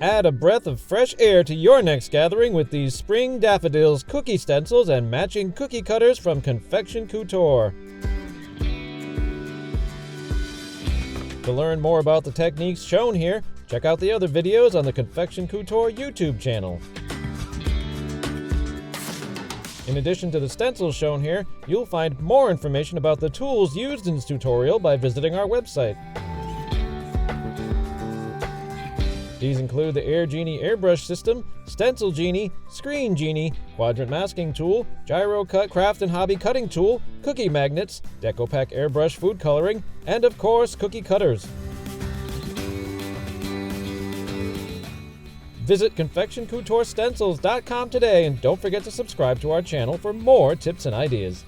Add a breath of fresh air to your next gathering with these spring daffodils, cookie stencils, and matching cookie cutters from Confection Couture. To learn more about the techniques shown here, check out the other videos on the Confection Couture YouTube channel. In addition to the stencils shown here, you'll find more information about the tools used in this tutorial by visiting our website. These include the AirGenie airbrush system, Stencil Genie, Screen Genie, Quadrant Masking Tool, Gyro-Cut craft and hobby cutting tool, cookie magnets, DecoPac airbrush food coloring, and of course, cookie cutters. Visit ConfectionCoutureStencils.com today and don't forget to subscribe to our channel for more tips and ideas.